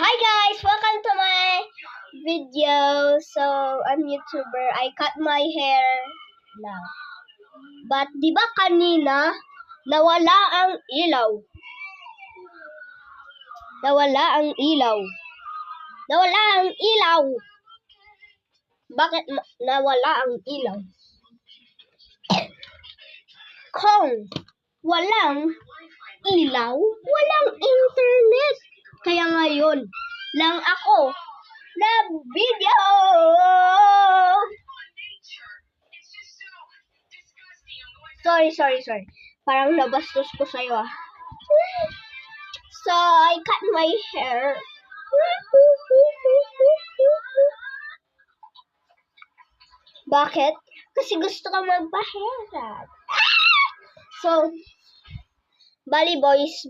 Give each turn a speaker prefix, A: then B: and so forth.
A: Hi guys! Welcome to my video. So, I'm YouTuber. I cut my hair now. But di ba kanina, nawala ang ilaw? Nawala ang ilaw. Nawala ang ilaw. Bakit nawala ang ilaw? Kung walang ilaw, walang internet. Kaya ngayon lang ako na video. Sorry. Parang nabastos ko sa'yo ah. So, I cut my hair. Bakit? Kasi gusto ko magpa-haircut. So, bali boys,